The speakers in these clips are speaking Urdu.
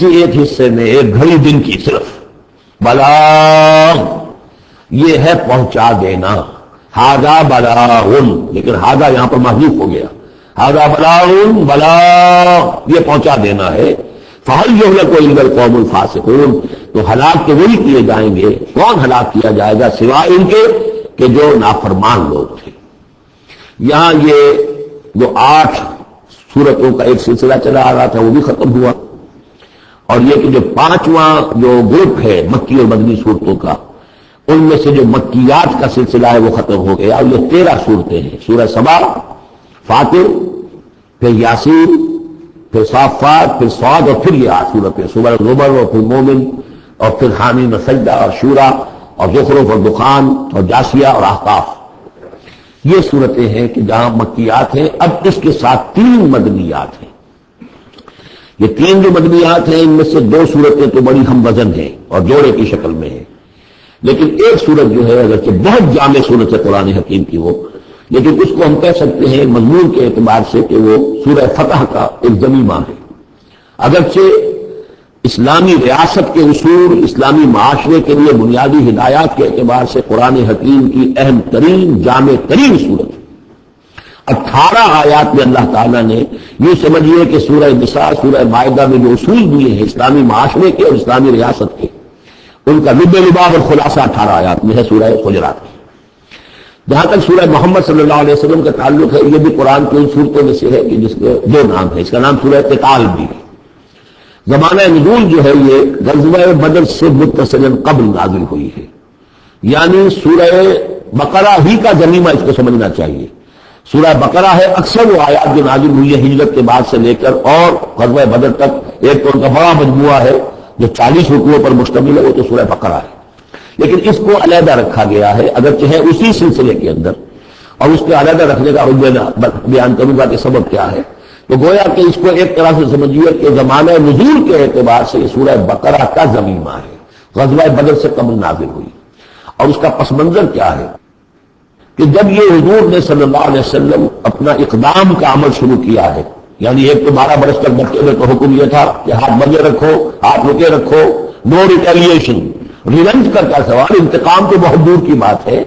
ایک حصے میں ایک گھڑی دن کی صرف بلاغ، یہ ہے پہنچا دینا. ہاذا بلاغ، لیکن ہاذا یہاں پر محذوف ہو گیا. ہاذا بلاغ، بلاغ یہ پہنچا دینا ہے. فہل یہلک الا القوم الفاسقون، تو ہلاک تو وہی کیے جائیں گے. کون ہلاک کیا جائے گا سوائے ان کے کہ جو نافرمان لوگ تھے. یہاں یہ جو 8 سورتوں کا ایک سلسلہ چلا آ رہا تھا وہ بھی ختم ہوا، اور یہ کہ جو 5واں جو گروپ ہے مکی اور مدنی صورتوں کا، ان میں سے جو مکیات کا سلسلہ ہے وہ ختم ہو گیا. اور یہ 13 صورتیں ہیں: سورہ سبا، فاطر، پھر یاسین، پھر صافات، پھر صاد، اور پھر یہ 8 صورتیں: سورہ زمر، اور پھر مومن، اور پھر حامیم سجدہ، اور شورا، اور زخرف، اور دخان، اور جاسیہ، اور احقاف. یہ صورتیں ہیں کہ جہاں مکیات ہیں. اب اس کے ساتھ 3 مدنیات ہیں. یہ 3 جو مدنیات ہیں ان میں سے 2 صورتیں تو بڑی ہم وزن ہیں اور جوڑے کی شکل میں ہیں، لیکن ایک صورت جو ہے اگرچہ بہت جامع صورت ہے قرآن حکیم کی وہ، لیکن اس کو ہم کہہ سکتے ہیں مضمون کے اعتبار سے کہ وہ سورہ فتح کا ایک ضمیمہ ہے. اگرچہ اسلامی ریاست کے اصول، اسلامی معاشرے کے لیے بنیادی ہدایات کے اعتبار سے قرآن حکیم کی اہم ترین جامع ترین صورت 18 آیات میں اللہ تعالیٰ نے یہ سمجھیے کہ سورہ نساء، سورہ مائدہ میں جو اصول دیے ہیں اسلامی معاشرے کے اور اسلامی ریاست کے، ان کا لب لباب اور خلاصہ 18 آیات میں ہے سورہ حجرات میں. جہاں تک سورہ محمد صلی اللہ علیہ وسلم کا تعلق ہے، یہ بھی قرآن کی ان صورتوں میں سے ہے کہ جس کے 2 نام ہیں. اس کا نام سورہ قتال بھی ہے. زمانہ نزول جو ہے یہ غزوہ بدر سے متصلاً قبل نازل ہوئی ہے، یعنی سورہ بقرہ ہی کا ضمیمہ اس کو سمجھنا چاہیے. سورہ بقرہ ہے اکثر وہ آیات جو نازل ہوئی ہے ہجرت کے بعد سے لے کر اور غزوہ بدر تک. ایک تو ان کا بڑا مجموعہ ہے جو 40 رکوعوں پر مشتمل ہے، وہ تو سورہ بقرہ ہے، لیکن اس کو علیحدہ رکھا گیا ہے اگرچہ ہے اسی سلسلے کے اندر. اور اس کے علیحدہ رکھنے کا بیان کروں گا کہ سبب کیا ہے. تو گویا کہ اس کو ایک طرح سے سمجھیے کہ زمانہ نزول کے اعتبار سے یہ سورہ بقرہ کا ضمیمہ ہے، غزوہ بدر سے قبل نازل ہوئی. اور اس کا پس منظر کیا ہے کہ جب یہ حضور نے صلی اللہ علیہ وسلم اپنا اقدام کا عمل شروع کیا ہے، یعنی ایک تو 12 برس تک مکے میں تو حکم یہ تھا کہ ہاتھ بندے رکھو، ہاتھ رکے رکھو، نو ریٹیلیشن، ریونج کا کیا سوال، انتقام تو بہت دور کی بات ہے.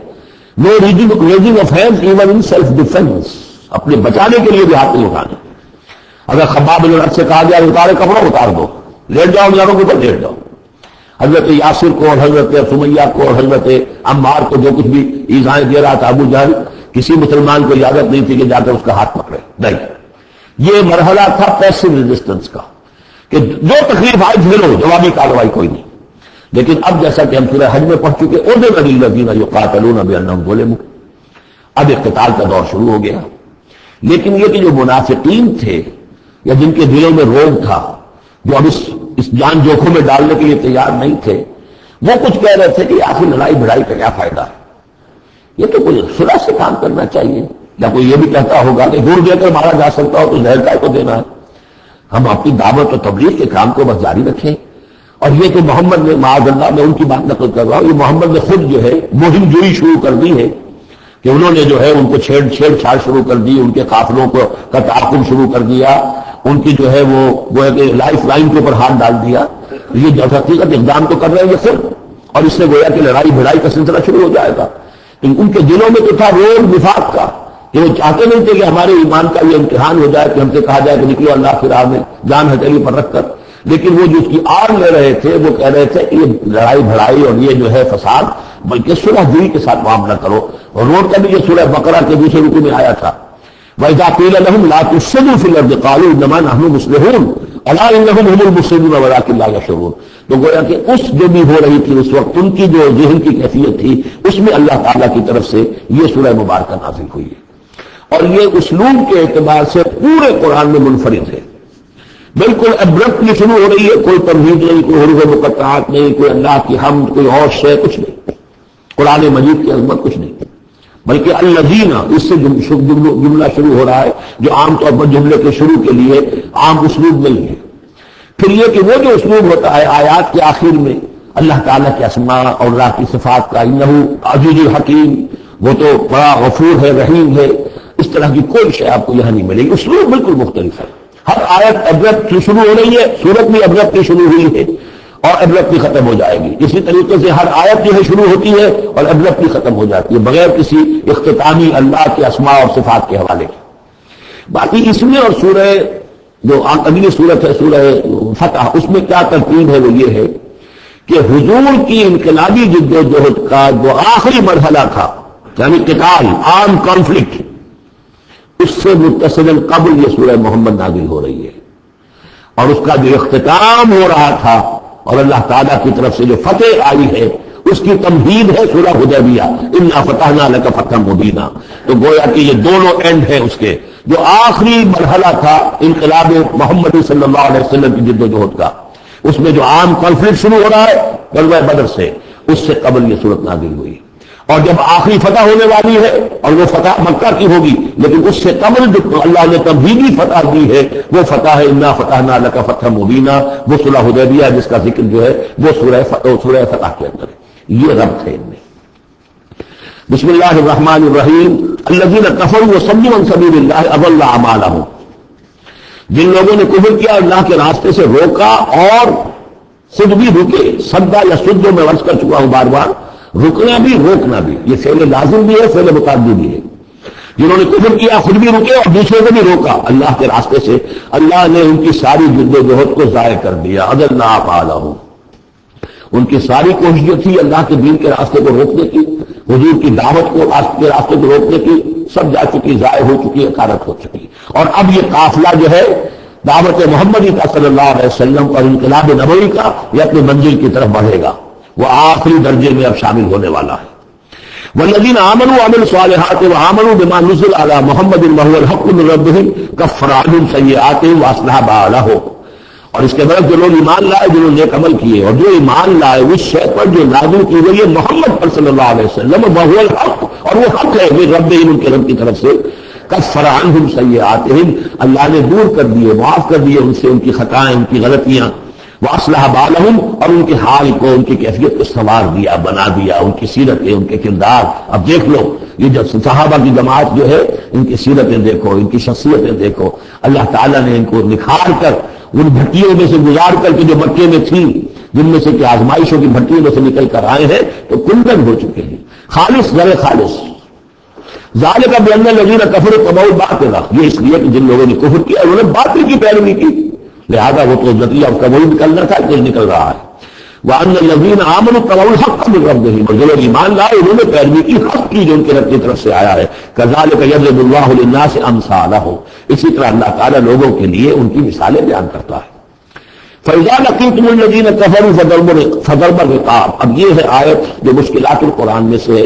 No raising of hand even in self defence, اپنے بچانے کے لیے بھی ہاتھ نہیں اٹھانا. اگر خباب بن الارت سے کہا جائے اتارے کپڑا اتار دو، لیٹ جاؤ جانوں کے اوپر لیٹ جاؤ. حضرت یاسر کو اور حضرت سمیہ کو اور حضرت عمار کو جو کچھ بھی ایذائیں دے رہا تھا ابو جہل، کسی مسلمان کو اجازت نہیں تھی کہ جا کر اس کا ہاتھ پکڑے. نہیں، یہ مرحلہ تھا پیسو ریزسٹنس کا کہ جو تکلیف آئے جھیلو، جوابی کارروائی کوئی نہیں. لیکن اب جیسا کہ ہم سورہ حج میں پڑھ چکے، اذن للذین یقاتلون بانہم ظلموا، اب اقتتال کا دور شروع ہو گیا. لیکن یہ کہ جو منافقین تھے یا جن کے دلوں میں روگ تھا، جو اب اس جان جوکھوں میں ڈالنے کے لیے تیار نہیں تھے، وہ کچھ کہہ رہے تھے کہ آخر لڑائی بھڑائی کا کیا فائدہ ہے، یہ تو کوئی صلح سے کام کرنا چاہیے. یا کوئی یہ بھی کہتا ہوگا کہ گڑ دے کر مارا جا سکتا ہو تو زہر کا کو دینا ہے. ہم اپنی دعوت و تبلیغ کے کام کو بس جاری رکھیں. اور یہ کہ محمد نے، معاذ اللہ میں ان کی بات نقل کر رہا ہوں، یہ محمد نے خود جو ہے مہم جوئی شروع کر دی ہے کہ انہوں نے جو ہے ان کو چھیڑ چھاڑ شروع کر دی، ان کے قافلوں کا تعاقب شروع کر دیا، ان کی جو ہے وہ کہ لائف لائن کے اوپر ہاتھ ڈال دیا. یہ جو حقیقت اقدام تو کر رہے ہیں یہ خود، اور اس سے گویا کہ لڑائی بھڑائی کا سلسلہ شروع ہو جائے گا. ان کے دلوں میں تو تھا روگ نفاق کا کہ وہ چاہتے نہیں تھے کہ ہمارے ایمان کا یہ امتحان ہو جائے کہ ہم سے کہا جائے کہ نکلو اللہ کی راہ میں جان ہتھیلی پر رکھ کر. لیکن وہ جو اس کی آڑ لے رہے تھے وہ کہہ رہے تھے کہ یہ لڑائی بھڑائی اور یہ جو ہے فساد، بلکہ صلح جوئی کے ساتھ معاملہ کرو. اور روڈ کا بھی یہ سورہ بقرہ کے دوسرے رکوع میں آیا تھا، وَإِذَا قِيلَ لَهُمْ لَا تُفْسِدُوا فِي الْأَرْضِ قَالُوا إِنَّمَا نَحْنُ مُصْلِحُونَ أَلَا إِنَّهُمْ هُمُ الْمُفْسِدُونَ وَلَٰكِن لَا يَشْعُرُونَ. تو گویا کہ اس جو بھی ہو رہی تھی اس وقت ان کی جو ذہن کی کیفیت تھی، اس میں اللہ تعالیٰ کی طرف سے یہ سورہ مبارکہ نازل ہوئی ہے. اور یہ اسلوب کے اعتبار سے پورے قرآن میں منفرد ہے. بالکل ابرپٹلی شروع ہو رہی ہے، کوئی تمہید نہیں، کوئی حروف مقطعات نہیں، کوئی اللہ کی حمد، کوئی اور شے کچھ نہیں. قرآن مجید کی عظمت کچھ نہیں، بلکہ الذین، اس سے جملہ شروع ہو رہا ہے جو عام طور پر جملے کے شروع کے لیے عام اسلوب نہیں ہے. پھر یہ کہ وہ جو اسلوب ہوتا ہے آیات کے آخر میں اللہ تعالیٰ کے اسماء اور اللہ کی صفات کا، انہ عزیز الحکیم، وہ تو بڑا غفور ہے، رحیم ہے، اس طرح کی کوئی شے آپ کو یہاں نہیں ملے گی. اسلوب بالکل مختلف ہے، ہر آیت ابرپٹلی شروع ہو رہی ہے، سورت بھی ابرپٹلی شروع ہوئی ہے اور ابرپٹلی ختم ہو جائے گی. اسی طریقے سے ہر آیت جو ہے شروع ہوتی ہے اور ابرپٹلی ختم ہو جاتی ہے بغیر کسی اختتامی اللہ کے اسماء اور صفات کے حوالے کے. باقی اس میں اور سورہ جو اگلی صورت ہے سورہ فتح، اس میں کیا ترتیب ہے وہ یہ ہے کہ حضور کی انقلابی جد و جہد کا جو آخری مرحلہ تھا، یعنی قتال، عام کانفلکٹ، اس سے متصل قبل یہ سورہ محمد نازل ہو رہی ہے. اور اس کا جو اختتام ہو رہا تھا اور اللہ تعالیٰ کی طرف سے جو فتح آئی ہے اس کی تمہید ہے سورہ حدیبیہ، انا فتحنا لک فتحا مبینا. تو گویا کہ یہ دونوں اینڈ ہیں اس کے. جو آخری مرحلہ تھا انقلاب محمد صلی اللہ علیہ وسلم کی جد و جہد کا، اس میں جو عام کانفلکٹ شروع ہو رہا ہے غزوہ بدر سے، اس سے قبل یہ صورت نازل ہوئی. اور جب آخری فتح ہونے والی ہے اور وہ فتح مکہ کی ہوگی، لیکن اس سے قبل جو اللہ نے تمہیدی فتح دی ہے وہ فتح ہے انا فتحنا لک فتحا مبینا، وہ صلح حدیبیہ جس کا ذکر جو ہے وہ سورہ فتح کے اندر ہے. یہ ربط ہے ان میں. بسم اللہ الرحمن الرحیم. الذین کفروا وصدوا عن سبیل اللہ اضل اعمالهم. جن لوگوں نے کفر کیا اللہ کے راستے سے روکا اور خود بھی رکے، سدا یا سدوں میں عرض کر چکا ہوں بار بار، رکنا بھی روکنا بھی یہ فعل لازم بھی ہے، فعل متعدی بھی ہے. جنہوں نے کفر کیا خود بھی رکے اور دوسرے کو بھی روکا اللہ کے راستے سے، اللہ نے ان کی ساری جد و جہد کو ضائع کر دیا. اضل اعمالهم. ان کی ساری کوشش جو تھی اللہ کے دین کے راستے کو روکنے کی، حضور کی دعوت کو کے راستے کو روکنے کی، سب جا چکی، ضائع ہو چکی، اکارت ہو چکی. اور اب یہ قافلہ جو ہے دعوت محمدی کا صلی اللہ علیہ وسلم اور انقلاب نبوی کا، یہ اپنی منزل کی طرف بڑھے گا. وہ آخری درجے میں اب شامل ہونے والا ہے. والذین آمنوا وعملوا الصالحات وآمنوا بما نزل علی محمد وهو الحق من ربهم کفر عنهم سیئاتهم واصلح بالهم. اور اس کے بعد جو لوگ ایمان لائے، جو لوگ نیک عمل کیے اور جو ایمان لائے اس شے پر جو نازل کی گئی ہے محمد پر صلی اللہ علیہ وسلم، وهو الحق، اور وہ حق ہے من ربهم، ان کے رب کی طرف سے. کفر عنهم سیئاتهم، اللہ نے دور کر دیے، معاف کر دیے ان سے ان کی خطائیں، ان کی غلطیاں. واصلح بالهم، اور ان کے حال کو، ان کی کیفیت کو سنوار دیا، بنا دیا، ان کی سیرتیں، ان کے کردار. اب دیکھ لو یہ جو صحابہ کی جماعت جو ہے، ان کی سیرتیں دیکھو، ان کی شخصیتیں دیکھو. اللہ تعالیٰ نے ان کو نکھار کر ان بھٹیوں میں سے گزار کر کے جو مکے میں تھیں، جن میں سے کہ آزمائشوں کی بھٹیوں میں سے نکل کر آئے ہیں، تو کندن ہو چکے ہیں، خالص غیر خالص. ذالک بأن الذین کفروا اتبعوا الباطل، یہ اس لیے کہ جن لوگوں نے کفر کیا انہوں نے باطل کی پیروی کی، لہذا وہ تو نتیجہ اس کا وہی نکلنا تھا جو نکل رہا ہے. وَأَنَّ الَّذِينَ آمَنُوا اتَّبَعُوا الْحَقَّ مِن رَّبِّهِمْ، اور جو لوگ ایمان لائے انہوں نے پیروی کی حق کی جو ان کے رب کی طرف سے آیا ہے. كَذَلِكَ يَضْرِبُ اللَّهُ لِلنَّاسِ أَمْثَالَهُمْ، اسی طرح اللہ تعالیٰ لوگوں کے لیے ان کی مثالیں بیان کرتا ہے. فَإِذَا لَقِيتُمُ الَّذِينَ كَفَرُوا فَضَرْبَ الرِّقَابِ. اب یہ ہے آیت جو مشکلات القرآن میں سے ہے.